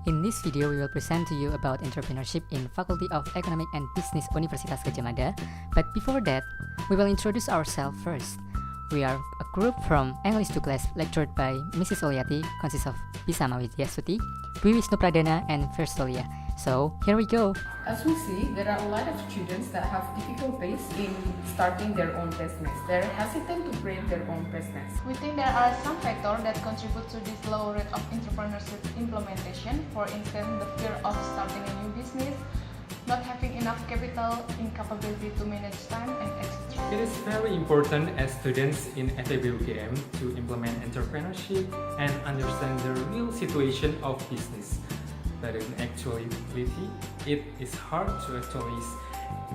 In this video, we will present to you about entrepreneurship in Faculty of Economic and Business Universitas Gadjah Mada. But before that, we will introduce ourselves first. We are a group from English 2 class lectured by Mrs. Oliati, consists of Bisama Widyasuti, Dwi Wisnu Pradana, and Verstolia. So, here we go. As we see, there are a lot of students that have difficulties in starting their own business. They're hesitant to create their own business. We think there are some factors that contribute to this low rate of entrepreneurship implementation. For instance, the fear of starting a new business, not having enough capital, incapability to manage time, and etc. It is very important as students in FEB UGM to implement entrepreneurship and understand the real situation of business. But in actuality, it is hard to actualize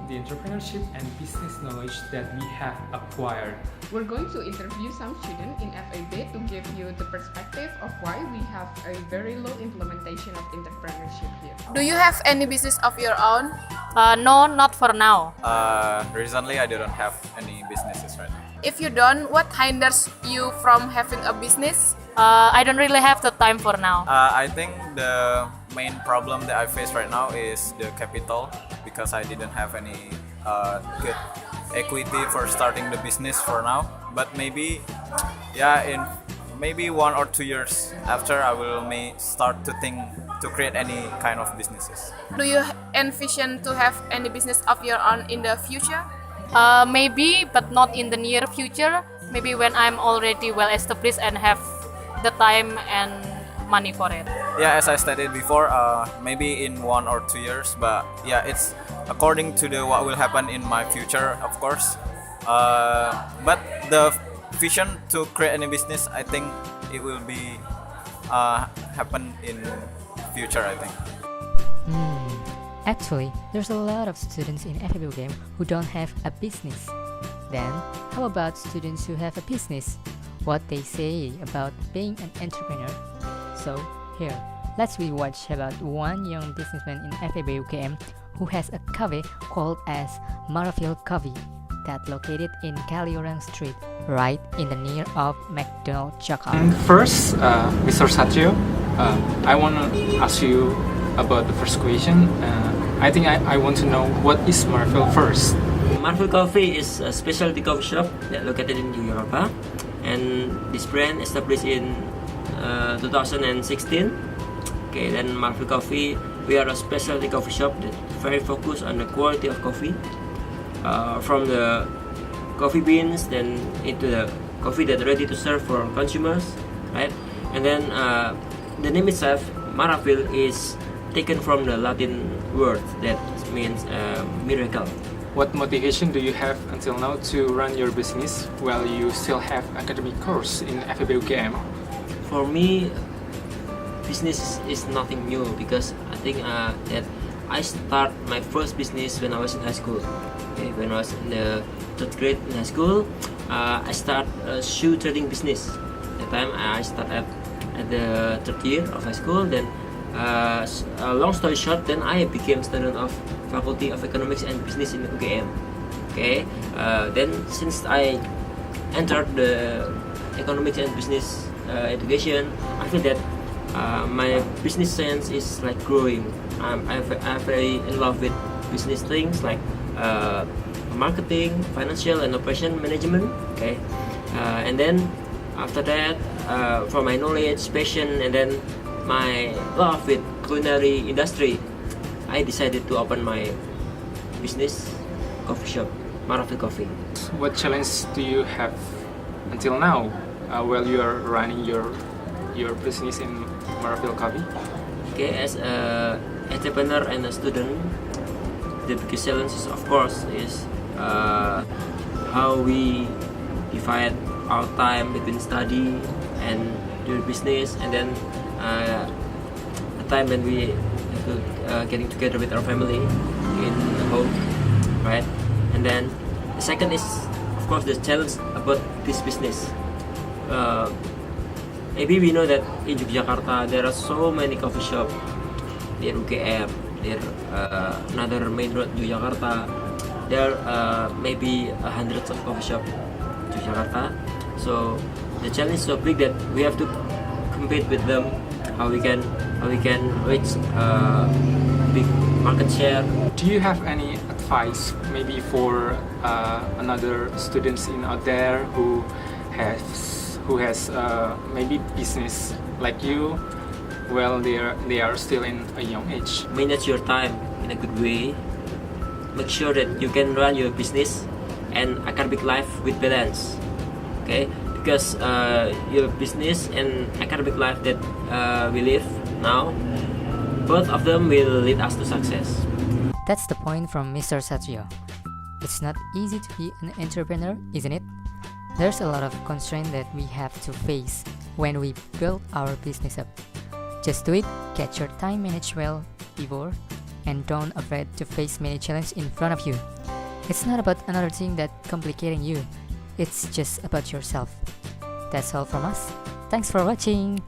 the entrepreneurship and business knowledge that we have acquired. We're going to interview some students in FEB to give you the perspective of why we have a very low implementation of entrepreneurship here. Do you have any business of your own? No, not for now. Recently, I don't have any businesses right now. If you don't, what hinders you from having a business? I don't really have the time for now. I think the main problem that I face right now is the capital, because I didn't have any good equity for starting the business for now. But maybe, in maybe 1 or 2 years after, I will start to think to create any kind of businesses. Do you envision to have any business of your own in the future? Maybe, but not in the near future. Maybe when I'm already well established and have the time and money for it. Yeah, as I stated before, maybe in 1 or 2 years. But yeah, it's according to what will happen in my future, of course. But the vision to create any business, I think it will be happen in future, I think. Actually, there's a lot of students in FEB UGM who don't have a business. Then, how about students who have a business? What they say about being an entrepreneur? So, here, let's rewatch about one young businessman in FEB UGM who has a cafe called as Marafil Coffee that located in Kaliurang Street, right in the near of McDonald's Jakarta. And first, Mr. Satrio, I want to ask you about the first question. I think I want to know what is Marafil first. Marvel Coffee is a specialty coffee shop that located in Jakarta, and this brand established in 2016. Okay, then Marvel Coffee, we are a specialty coffee shop that very focused on the quality of coffee, from the coffee beans then into the coffee that ready to serve for consumers, right? And then the name itself, Marafil, is taken from the Latin word that means miracle. What motivation do you have until now to run your business while you still have academic course in FEB UGM? For me, business is nothing new, because I think that I start my first business when I was in high school. Okay, when I was in the 3rd grade in high school, I start a shoe trading business. At the time, I start at the 3rd year of high school. Then, long story short, then I became student of Faculty of Economics and Business in UGM. Okay, then since I entered the economics and business education, I feel that my business sense is like growing. I'm very in love with business things like marketing, financial, and operation management. Okay, and then after that, for my knowledge, passion, and then my love with culinary industry, I decided to open my business coffee shop, Marafil Coffee. What challenge do you have until now while you are running your business in Marafil Coffee? Okay, as a entrepreneur and a student, the biggest challenge is, of course, is how we divide our time between study and doing business, and then the time when we getting together with our family in home, right? And then the second is, of course, the challenge about this business. Maybe we know that in Yogyakarta there are so many coffee shops. Near UGM, near another main road Yogyakarta, there are maybe hundreds of coffee shops in Yogyakarta. So the challenge is so big that we have to compete with them. How we can we can reach big market share. Do you have any advice maybe for another students in out there who has maybe business like you? Well, they are still in a young age. Manage your time in a good way. Make sure that you can run your business and academic life with balance. Okay, because your business and academic life that we live now, both of them will lead us to success. That's the point from Mr. Satrio. It's not easy to be an entrepreneur, isn't it? There's a lot of constraint that we have to face when we build our business up. Just do it, get your time managed well before, and don't afraid to face many challenges in front of you. It's not about another thing that complicating you. It's just about yourself. That's all from us. Thanks for watching.